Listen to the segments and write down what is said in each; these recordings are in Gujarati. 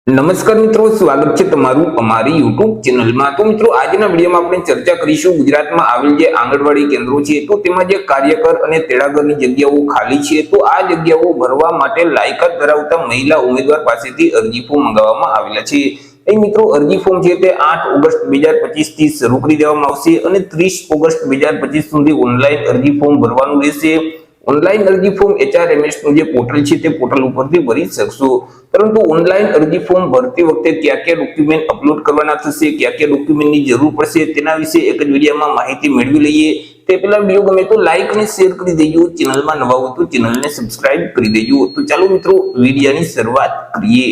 નમસ્કાર મિત્રો, સ્વાગત છે તમારું અમારી YouTube ચેનલમાં। તો મિત્રો, આજના વિડીયોમાં આપણે ચર્ચા કરીશું ગુજરાતમાં આવેલ જે આંગણવાડી કેન્દ્રો છે તો તેમાં જે કાર્યકર અને તેડાગરની જગ્યાઓ ખાલી છે તો આ જગ્યાઓ ભરવા માટે લાયકાત ધરાવતા મહિલા ઉમેદવાર પાસેથી અરજી ફોર્મ મંગાવવામાં આવેલા છે। એ મિત્રો, અરજી ફોર્મ છે તે 8 ઓગસ્ટ 2025 થી શરૂ કરી દેવામાં આવશે અને 30 ઓગસ્ટ 2025 સુધી ઓનલાઈન અરજી ફોર્મ ભરવાનું રહેશે। ઓનલાઈન અરજી ફોર્મ HRMS નું જે પોર્ટલ છે તે પોર્ટલ ઉપરથી ભરી શકશો। પરંતુ ઓનલાઈન અરજી ફોર્મ ભરતી વખતે ક્યાં ક્યાં ડોક્યુમેન્ટ અપલોડ કરવાના થશે, ક્યાં ક્યાં ડોક્યુમેન્ટની જરૂર પડશે, તેના વિશે એક જ વિડીયોમાં માહિતી મેળવી લઈએ। તે પહેલા વિડીયો ગમે તો લાઈક અને શેર કરી દેજો, ચેનલમાં નવા હો તો ચેનલને સબસ્ક્રાઇબ કરી દેજો। તો ચાલો મિત્રો, વિડીયોની શરૂઆત કરીએ।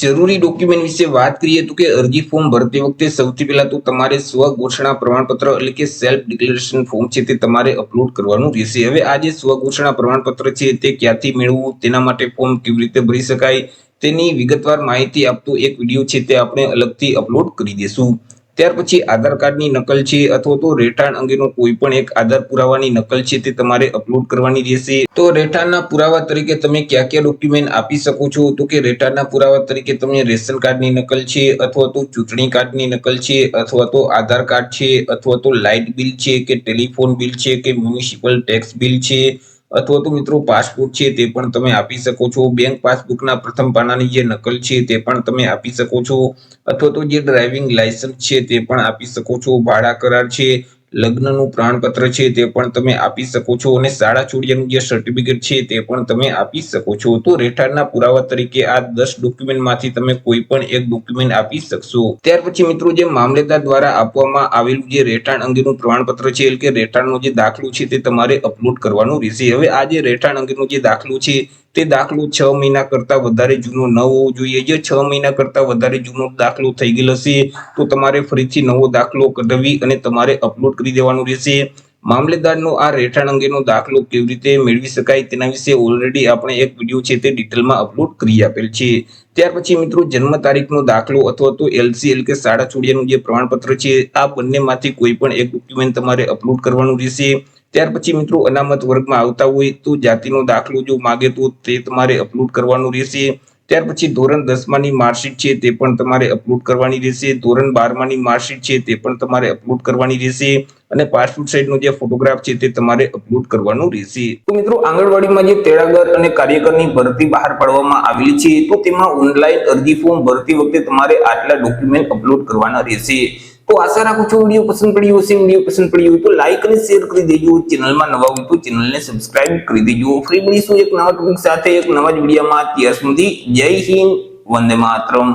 જરૂરી ડોક્યુમેન્ટ વિશે વાત કરીએ તો કે અરજી ફોર્મ ભરતી વખતે સૌથી પહેલા તો તમારે સ્વ ઘોષણા પ્રમાણપત્ર એટલે કે સેલ્ફ ડિક્લેરેશન ફોર્મ છે તે તમારે અપલોડ કરવાનું રહેશે। હવે આ જે સ્વ ઘોષણા પ્રમાણપત્ર છે તે ક્યાંથી મેળવવું, તેના માટે ફોર્મ કેવી રીતે ભરી શકાય તેની વિગતવાર માહિતી આપતો એક વિડીયો છે તે આપણે અલગથી અપલોડ કરી દેશું। ત્યાર પછી આધાર કાર્ડની નકલ છે અથવા તો રહેઠાણ અંગેનો કોઈ પણ એક આધાર પુરાવાની નકલ છે તે તમારે અપલોડ કરવાની રહેશે। તો રહેઠાણના પુરાવા તરીકે તમે ક્યાં ક્યાં ડોક્યુમેન્ટ આપી શકો છો તો કે રહેઠાણના પુરાવા તરીકે તમે રેશન કાર્ડની નકલ છે અથવા તો ચૂંટણી કાર્ડની નકલ છે અથવા તો આધાર કાર્ડ છે અથવા તો લાઇટ બિલ છે કે ટેલિફોન બિલ છે કે મ્યુનિસિપલ ટેક્સ બિલ છે અથવા તો મિત્રો પાસપોર્ટ છે તે પણ તમે આપી શકો છો। બેંક પાસબુકના પ્રથમ પાનાની જે નકલ છે તે પણ તમે આપી શકો છો અથવા તો જે ડ્રાઇવિંગ લાયસન્સ છે તે પણ આપી શકો છો। ભાડા કરાર છે, લગ્નનું પ્રમાણપત્ર છે તે પણ તમે આપી શકો છો અને શાળા છોડ્યાનું જે સર્ટિફિકેટ છે તે પણ તમે આપી શકો છો। તો રહેઠાણના પુરાવા તરીકે આ 10 ડોક્યુમેન્ટમાંથી તમે કોઈ પણ એક ડોક્યુમેન્ટ આપી શકશો। ત્યાર પછી મિત્રો, જે મામલેદાર દ્વારા આપવામાં આવેલું જે રહેઠાણ અંગેનું પ્રમાણપત્ર છે એટલે કે રહેઠાણનો જે દાખલો છે તે તમારે અપલોડ કરવાનું રહેશે। હવે આ જે રહેઠાણ અંગેનો જે દાખલો છે તે દાખલો 6 મહિના કરતા વધારે જૂનો ન હોવો જોઈએ। જે 6 મહિના કરતા વધારે જૂનો દાખલો થઈ ગયેલો હશે તો તમારે ફરીથી નવો દાખલો કઢાવી અને તમારે અપલોડ કરી દેવાનું રહેશે। મામલેદારનો આ રહેઠાણ અંગેનો દાખલો કેવી રીતે મેળવી શકાય તેના વિશે ઓલરેડી આપણે એક વિડીયો છે તે ડિટેલમાં અપલોડ કરી આપેલ છે। ત્યાર પછી મિત્રો, જન્મ તારીખનો દાખલો અથવા તો LC એટલે કે શાળા છોડ્યાનું જે પ્રમાણપત્ર છે આ બંનેમાંથી કોઈ પણ એક ડોક્યુમેન્ટ તમારે અપલોડ કરવાનું રહેશે। ત્યાર પછી મિત્રો, અનામત વર્ગમાં આવતા હોય તો જાતિનો દાખલો જો માગે તો તે તમારે અપલોડ કરવાનું રહેશે। ત્યાર પછી ધોરણ 10માની માર્કશીટ છે તે પણ તમારે અપલોડ કરવાની રહેશે। ધોરણ 12માની માર્કશીટ છે તે પણ તમારે અપલોડ કરવાની રહેશે અને પાસપોર્ટ સાઇઝનો જે ફોટોગ્રાફ છે તે તમારે અપલોડ કરવાનું રહેશે। તો મિત્રો, આંગણવાડીમાં જે તેડાગર અને કાર્યકરની ભરતી બહાર પાડવામાં આવેલી છે તો તેમાં ઓનલાઈન અરજી ફોર્મ ભરતી વખતે તમારે આટલા ડોક્યુમેન્ટ અપલોડ કરવાના રહેશે। તો આશા રાખું છું વિડીયો પસંદ પડ્યો હશે। વિડીયો પસંદ પડ્યો હોય તો લાઈક અને શેર કરી દેજો, ચેનલમાં નવા હોય તો ચેનલને સબસ્ક્રાઇબ કરી દેજો। ફરી મળીશું એક નવા ટોપિક સાથે એક નવા જ વિડીયોમાં। ત્યાર સુધી જય હિન્દ, વંદે માતરમ।